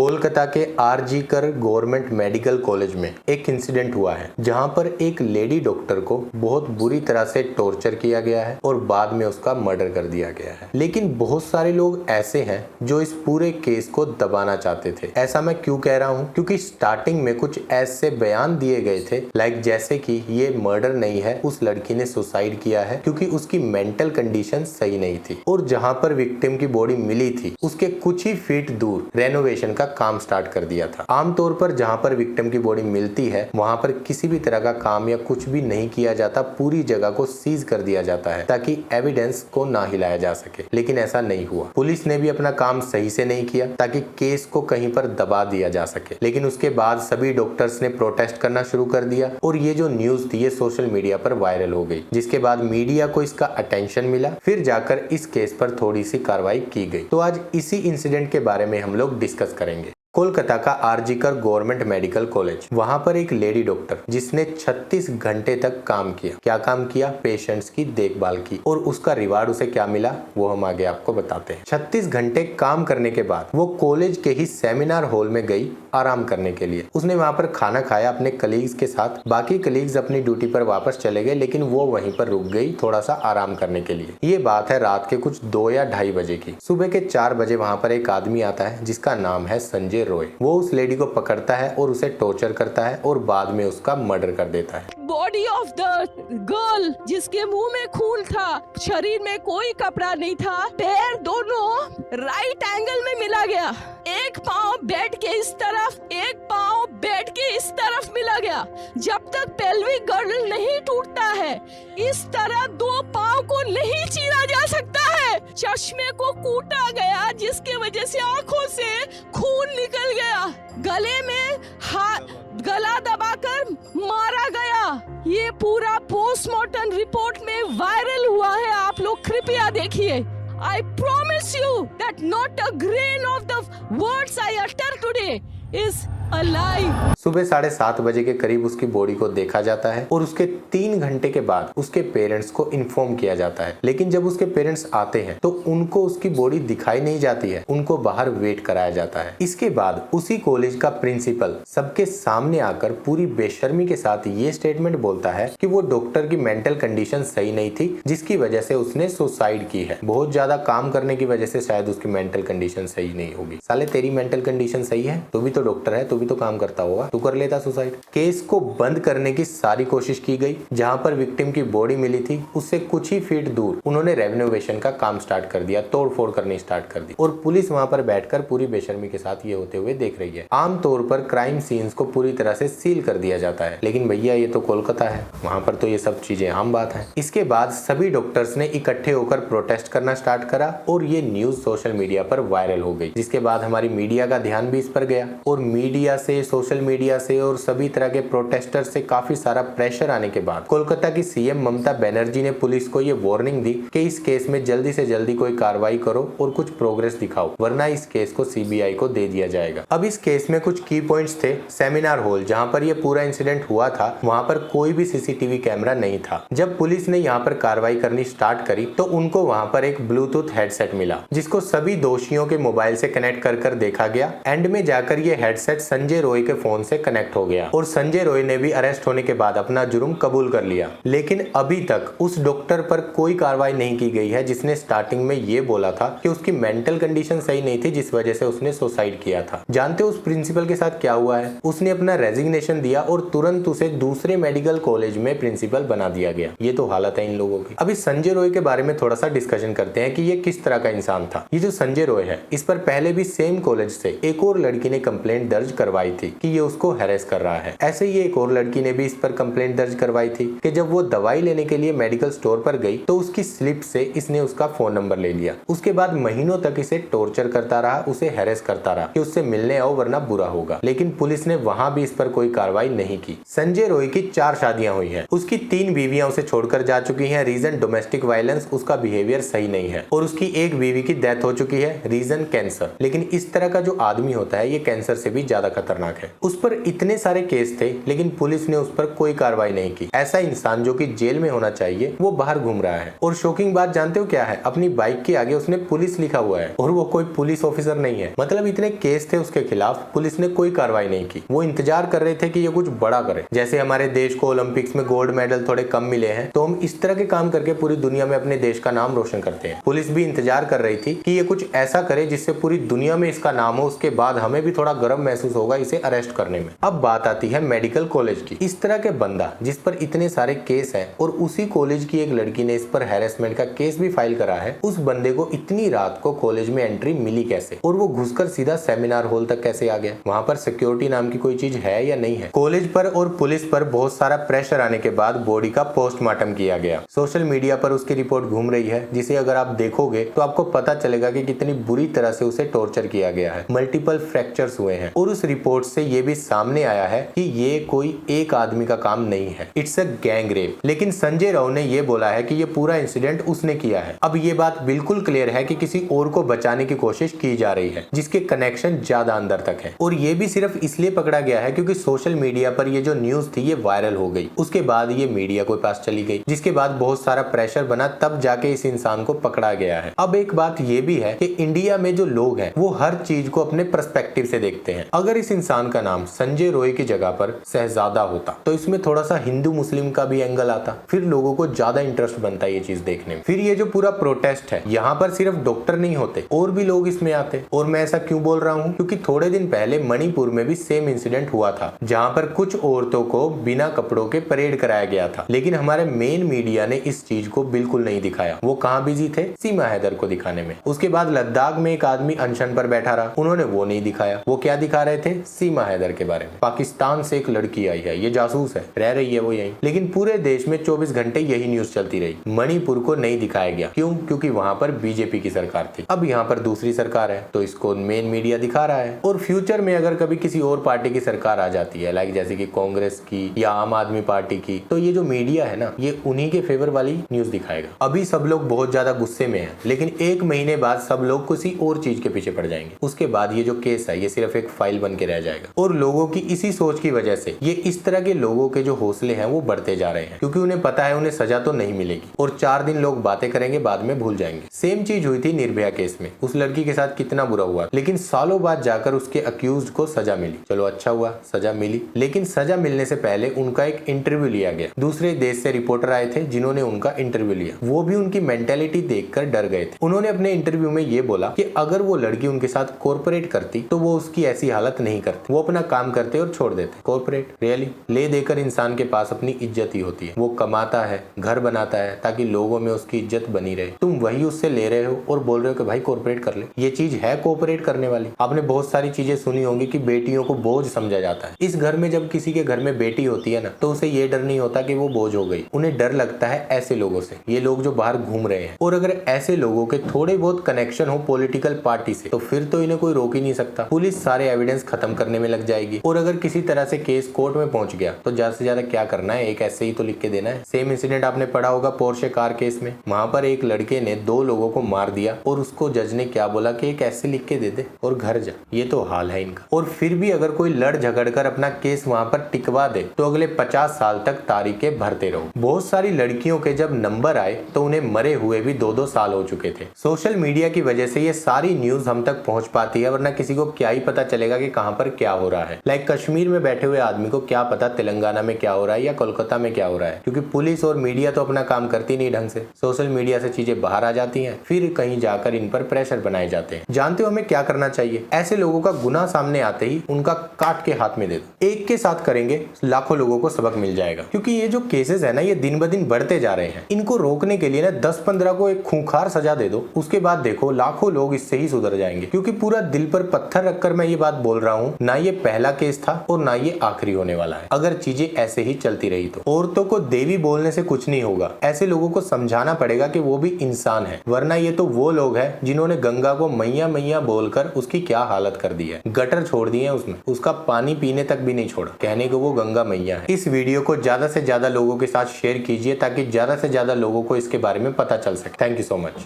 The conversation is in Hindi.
कोलकाता के आरजीकर गवर्नमेंट मेडिकल कॉलेज में एक इंसिडेंट हुआ है जहां पर एक लेडी डॉक्टर को बहुत बुरी तरह से टॉर्चर किया गया है और बाद में उसका मर्डर कर दिया गया है। लेकिन बहुत सारे लोग ऐसे हैं जो इस पूरे केस को दबाना चाहते थे। ऐसा मैं क्यों कह रहा हूं? क्योंकि स्टार्टिंग में कुछ ऐसे बयान दिए गए थे लाइक जैसे कि ये मर्डर नहीं है, उस लड़की ने सुसाइड किया है क्योंकि उसकी मेंटल कंडीशन सही नहीं थी। और जहां पर विक्टिम की बॉडी मिली थी उसके कुछ ही फीट दूर रेनोवेशन का काम स्टार्ट कर दिया था। आमतौर पर जहां पर विक्टिम की बॉडी मिलती है वहां पर किसी भी तरह का काम या कुछ भी नहीं किया जाता, पूरी जगह को सीज कर दिया जाता है ताकि एविडेंस को ना हिलाया जा सके। लेकिन ऐसा नहीं हुआ। पुलिस ने भी अपना काम सही से नहीं किया ताकि केस को कहीं पर दबा दिया जा सके। लेकिन उसके बाद सभी डॉक्टर्स ने प्रोटेस्ट करना शुरू कर दिया और ये जो न्यूज थी ये सोशल मीडिया पर वायरल हो गई, जिसके बाद मीडिया को इसका अटेंशन मिला। फिर जाकर इस केस पर थोड़ी सी कार्रवाई की गई। तो आज इसी इंसिडेंट के बारे में हम लोग डिस्कस करेंगे। कोलकाता का आरजीकर गवर्नमेंट मेडिकल कॉलेज, वहां पर एक लेडी डॉक्टर जिसने 36 घंटे तक काम किया। क्या काम किया? पेशेंट्स की देखभाल की। और उसका रिवार्ड उसे क्या मिला वो हम आगे आपको बताते हैं। 36 घंटे काम करने के बाद वो कॉलेज के ही सेमिनार हॉल में गई आराम करने के लिए। उसने वहां पर खाना खाया अपने कलीग्स के साथ। बाकी कलीग्स अपनी ड्यूटी पर वापस चले गए लेकिन वो वहीं पर रुक गई थोड़ा सा आराम करने के लिए। ये बात है रात के कुछ 2 या 2:30 बजे की। सुबह के 4 बजे वहां पर एक आदमी आता है जिसका नाम है संजय रॉय। वो उस लेडी को पकड़ता है और उसे टॉर्चर करता है और बाद में उसका मर्डर कर देता है। बॉडी ऑफ द गर्ल जिसके मुंह में खून था, शरीर में कोई कपड़ा नहीं था, पैर दोनों राइट एंगल में मिला गया। एक पाँव बेड के इस तरफ, एक पाँव बेड के इस तरफ मिला गया। जब तक पेल्विक गर्डल नहीं टूटता है इस तरह 2 पाँव को नहीं चीरा जा सकता है। चश्मे को कूटा गया जिसके वजह से आंखों से खून निकल गया। गले में गला दबाकर मारा गया। ये पूरा पोस्टमार्टम रिपोर्ट में वायरल हुआ है, आप लोग कृपया देखिए। I promise you that not a grain of the words I utter today is a lie. सुबह 7:30 बजे के करीब उसकी बॉडी को देखा जाता है और उसके 3 घंटे के बाद उसके पेरेंट्स को इन्फॉर्म किया जाता है। लेकिन जब उसके पेरेंट्स आते हैं तो उनको उसकी बॉडी दिखाई नहीं जाती है, उनको बाहर वेट कराया जाता है। इसके बाद उसी कॉलेज का प्रिंसिपल सबके सामने आकर पूरी बेशर्मी के साथ ये स्टेटमेंट बोलता है कि वो डॉक्टर की मेंटल कंडीशन सही नहीं थी जिसकी वजह से उसने सुसाइड की है। बहुत ज्यादा काम करने की वजह से शायद उसकी मेंटल कंडीशन सही नहीं होगी। साले तेरी मेंटल कंडीशन सही है, तू भी तो डॉक्टर है, तू भी तो काम करता होगा, तू कर लेता सुसाइड। केस को बंद करने की सारी कोशिश की गई। जहां पर विक्टिम की बॉडी मिली थी उससे कुछ ही फीट दूर उन्होंने रेनोवेशन का काम स्टार्ट कर दिया, तोड़फोड़ करनी स्टार्ट कर दी और पुलिस वहां पर बैठकर पूरी बेशर्मी के साथ ये होते हुए देख रही है। आमतौर पर क्राइम सीन्स को पूरी तरह से सील कर दिया जाता है, लेकिन भैया ये तो कोलकाता है, वहां पर तो ये सब चीजें आम बात है। इसके बाद सभी डॉक्टर्स ने इकट्ठे होकर प्रोटेस्ट करना स्टार्ट करा और ये न्यूज सोशल मीडिया पर वायरल हो गई, जिसके बाद हमारी मीडिया का ध्यान भी इस पर गया और मीडिया से, सोशल मीडिया से और सभी तरह के प्रोटेस्टर से काफी सारा प्रेशर आने के बाद कोलकाता की सीएम ममता बनर्जी ने पुलिस को ये वार्निंग दी कि इस केस में जल्दी से जल्दी कोई कार्रवाई करो और कुछ प्रोग्रेस दिखाओ, वरना इस केस को सीबीआई को दे दिया जाएगा। अब इस केस में कुछ की पॉइंट्स थे। सेमिनार हॉल जहां पर ये पूरा इंसिडेंट हुआ था वहां पर कोई भी सीसीटीवी कैमरा नहीं था। जब पुलिस ने यहाँ पर कार्रवाई करनी स्टार्ट करी तो उनको वहां पर एक ब्लूटूथ हेडसेट मिला जिसको सभी दोषियों के मोबाइल से कनेक्ट कर देखा गया। एंड में जाकर ये हेडसेट संजय रॉय के फोन से कनेक्ट हो गया और संजय रॉय ने भी अरेस्ट होने के बाद अपना जुर्म कबूल कर लिया। लेकिन अभी तक उस डॉक्टर पर कोई कार्रवाई नहीं की गई है जिसने स्टार्टिंग में ये बोला था कि उसकी मेंटल कंडीशन सही नहीं थी जिस वजह से उसने सुसाइड किया था। जानते हो उस प्रिंसिपल के साथ क्या हुआ है? उसने अपना रेजिग्नेशन दिया और तुरंत उसे दूसरे मेडिकल कॉलेज में प्रिंसिपल बना दिया गया। ये तो हालत है इन लोगों की। अभी संजय रॉय के बारे में थोड़ा सा डिस्कशन करते हैं कि ये किस तरह का इंसान था। ये जो संजय रॉय है इस पर पहले भी सेम कॉलेज से एक और लड़की ने कंप्लेंट दर्ज करवाई थी कि ये उसको हैरेस कर रहा है। ऐसे ही एक और लड़की ने भी इस पर कंप्लेंट दर्ज करवाई थी कि जब वो दवाई लेने के लिए मेडिकल स्टोर पर गई तो उसकी स्लिप से इसने उसका फोन नंबर ले लिया। उसके बाद महीनों तक इसे टॉर्चर करता रहा, उसे हैरेस करता रहा कि उससे मिलने आओ वरना बुरा होगा। लेकिन पुलिस ने वहां भी इस पर कोई कार्रवाई नहीं की। संजय रॉय की 4 शादियां हुई हैं। उसकी 3 बीवियां उसे छोड़कर जा चुकी हैं। रीजन डोमेस्टिक वायलेंस, उसका बिहेवियर सही नहीं है। और उसकी एक बीवी की डेथ हो चुकी है, रीजन कैंसर। लेकिन इस तरह का जो आदमी होता है ये कैंसर से भी ज्यादा खतरनाक है। उस पर इतने सारे केस थे लेकिन पुलिस ने उस पर कोई कार्रवाई नहीं की। ऐसा इंसान जो कि जेल में होना चाहिए वो बाहर घूम रहा है। और शॉकिंग बात जानते हो क्या है? अपनी बाइक के आगे उसने पुलिस लिखा हुआ है और वो कोई पुलिस ऑफिसर नहीं है। मतलब इतने केस थे उसके खिलाफ, पुलिस ने कोई कार्रवाई नहीं की। वो इंतजार कर रहे थे कि ये कुछ बड़ा करे। जैसे हमारे देश को ओलंपिक्स में गोल्ड मेडल थोड़े कम मिले हैं तो हम इस तरह के काम करके पूरी दुनिया में अपने देश का नाम रोशन करते हैं। पुलिस भी इंतजार कर रही थी कि ये कुछ ऐसा करे जिससे पूरी दुनिया में इसका नाम हो, उसके बाद हमें भी थोड़ा गर्व महसूस होगा इसे अरेस्ट करने में। अब बात आती है मेडिकल कॉलेज की। इस तरह के बंदा जिस पर इतने सारे केस हैं और उसी कॉलेज की एक लड़की ने इस पर हैरेसमेंट का केस भी फाइल करा है, उस बंदे को इतनी रात को कॉलेज में एंट्री मिली कैसे? और वो घुसकर सीधा सेमिनार हॉल तक कैसे आ गया? वहां पर सिक्योरिटी नाम की कोई चीज है या नहीं है? कॉलेज पर और पुलिस पर बहुत सारा प्रेशर आने के बाद बॉडी का पोस्टमार्टम किया गया। सोशल मीडिया पर उसकी रिपोर्ट घूम रही है जिसे अगर आप देखोगे तो आपको पता चलेगा कि कितनी बुरी तरह से उसे टॉर्चर किया गया है। मल्टीपल फ्रैक्चर्स हुए हैं और उस रिपोर्ट से ये भी सामने आया है कि ये कोई एक आदमी का काम नहीं है, इट्स अ गैंग रेप। लेकिन संजय राउत ने ये बोला है कि ये पूरा इंसिडेंट उसने किया है। अब ये बात बिल्कुल क्लियर है कि किसी और को बचाने की कोशिश की जा रही है जिसके कनेक्शन ज्यादा अंदर तक है। और ये भी सिर्फ इसलिए पकड़ा गया है क्योंकि सोशल मीडिया पर ये जो न्यूज थी ये वायरल हो गई। उसके बाद ये मीडिया के पास चली गई, जिसके बाद बहुत सारा प्रेशर बना, तब जाके इस इंसान को पकड़ा गया है। अब एक बात ये भी है कि इंडिया में जो लोग हैं वो हर चीज को अपने पर्सपेक्टिव से देखते हैं। अगर इस इंसान का नाम संजय रॉय की जगह पर शहजादा होता तो इसमें थोड़ा सा हिंदू मुस्लिम का भी एंगल आता, फिर लोगों को ज्यादा इंटरेस्ट बनता है ये चीज देखने में। फिर ये जो पूरा प्रोटेस्ट है, यहाँ पर सिर्फ डॉक्टर नहीं होते और भी लोग इसमें आते। और मैं ऐसा क्यों बोल रहा हूँ? क्योंकि थोड़े दिन पहले मणिपुर में भी सेम इंसिडेंट हुआ था जहाँ पर कुछ औरतों को बिना कपड़ों के परेड कराया गया था, लेकिन हमारे मेन मीडिया ने इस चीज को बिल्कुल नहीं दिखाया। वो कहाँ बिजी थे? सीमा हैदर को दिखाने में। उसके बाद लद्दाख में एक आदमी अनशन पर बैठा रहा, उन्होंने वो नहीं दिखाया। वो क्या दिखा रहे थे? सीमा हैदर के बारे में। पाकिस्तान से एक लड़की आई है, ये जासूस है, रह रही है वो यहीं, लेकिन पूरे देश में 24 घंटे यही न्यूज चलती रही। मणिपुर को नहीं दिखाया गया। क्यों? क्योंकि वहां पर बीजेपी की सरकार थी। अब यहाँ पर दूसरी सरकार है तो इसको मेन मीडिया दिखा रहा है। और फ्यूचर में अगर कभी किसी और पार्टी की सरकार आ जाती है, लाइक जैसे कि कांग्रेस की या आम आदमी पार्टी की, तो ये जो मीडिया है ना, ये उन्हीं के फेवर वाली न्यूज दिखाएगा। अभी सब लोग बहुत ज्यादा गुस्से में हैं, लेकिन एक महीने बाद सब लोग किसी और चीज के पीछे पड़ जाएंगे। उसके बाद ये जो केस है ये सिर्फ एक फाइल बन के रह जाएगा। और लोगों की इसी सोच की वजह से ये इस तरह के लोगों के जो हौसले हैं वो बढ़ते जा रहे हैं, क्योंकि उन्हें पता है उन्हें सजा तो नहीं मिलेगी और 4 दिन लोग बातें करेंगे, बाद में भूल जाएंगे। सेम चीज हुई थी निर्भया केस में। उस लड़की के साथ कितना बुरा हुआ, लेकिन सालों बाद जाकर उसके अक्यूज्ड को सजा मिली। चलो अच्छा हुआ, सजा मिली, लेकिन सजा मिलने से पहले उनका एक इंटरव्यू लिया गया। दूसरे देश से रिपोर्टर आए थे जिन्होंने उनका इंटरव्यू लिया। वो भी उनकी मेंटेलिटी देखकर डर गए थे। उन्होंने अपने इंटरव्यू में ये बोला कि अगर वो लड़की उनके साथ कोऑपरेट करती तो वो उसकी ऐसी हालत नहीं करती, वो अपना काम करते और छोड़ देते। Cooperate really? ले देकर इंसान के पास अपनी इज्जत ही होती है। वो कमाता है, घर बनाता है ताकि लोगों में उसकी इज्जत बनी रहे। तुम वही उससे ले रहे हो और बोल रहे हो कि भाई कोऑपरेट कर ले। ये चीज है कोऑपरेट करने वाली? आपने बहुत सारी चीजें सुनी होंगी कि बेटियों को बोझ समझा जाता है। इस घर में जब किसी के घर में बेटी होती है ना, तो उसे ये डर नहीं होता कि वो बोझ हो गई। उन्हें डर लगता है ऐसे लोगों से, ये लोग जो बाहर घूम रहे हैं। और अगर ऐसे लोगों के थोड़े बहुत कनेक्शन हो पॉलिटिकल पार्टी से, तो फिर तो इन्हें कोई रोक ही नहीं सकता। पुलिस सारे एविडेंस खत्म करने में लग जाएगी। और अगर किसी तरह से केस कोर्ट में पहुंच गया तो ज्यादा से ज्यादा क्या करना है, एक ऐसे ही तो लिख के देना है। सेम इंसिडेंट आपने पढ़ा होगा पोर्शे कार केस में। वहां पर एक लड़के ने 2 लोगों को मार दिया और उसको जज ने क्या बोला कि एक ऐसे लिख के दे दे और घर जा। ये तो हाल है इनका। और फिर भी अगर कोई लड़ झगड़ कर अपना केस वहां पर टिकवा दे तो अगले 50 साल तक तारीखें भरते रहो। बहुत सारी लड़कियों के जब नंबर आए तो उन्हें मरे हुए भी 2-2 साल हो चुके थे। सोशल मीडिया की वजह से ये सारी न्यूज हम तक पहुंच पाती है, वरना किसी को क्या ही पता चलेगा कि कहां पर क्या हो रहा है। लाइक कश्मीर में बैठे हुए आदमी को क्या पता तेलंगाना में क्या हो रहा है या कोलकाता में क्या हो रहा है, क्योंकि पुलिस और मीडिया तो अपना काम करती नहीं ढंग से। सोशल मीडिया से चीजें बाहर आ जाती हैं, फिर कहीं जाकर इन पर प्रेशर बनाए जाते हैं। जानते हो हमें क्या करना चाहिए? ऐसे लोगों का गुनाह सामने आते ही उनका काट के हाथ में दे दो। एक के साथ करेंगे लाखों लोगों को सबक मिल जाएगा, क्योंकि ये जो केसेस है ना, ये दिन ब दिन बढ़ते जा रहे हैं। इनको रोकने के लिए ना 10-15 को एक खूंखार सजा दे दो, उसके बाद देखो लाखों लोग इससे ही सुधर जाएंगे। क्योंकि पूरा दिल पर पत्थर रखकर मैं ये बात बोल रहा हूँ, ना ये पहला केस था और ना ये आखिरी होने वाला है। अगर चीजें ऐसे ही चलती रही तो औरतों को देवी बोलने से कुछ नहीं होगा। ऐसे लोगों को समझाना पड़ेगा कि वो भी इंसान है, वरना ये तो वो लोग हैं जिन्होंने गंगा को मैया मैया बोलकर उसकी क्या हालत कर दी है। गटर छोड़ दिए हैं उसमें, उसका पानी पीने तक भी नहीं छोड़ा, कहने को वो गंगा मैया है। इस वीडियो को ज्यादा से ज्यादा लोगों के साथ शेयर कीजिए ताकि ज्यादा से ज्यादा लोगों को इसके बारे में पता चल सके। Thank you so much.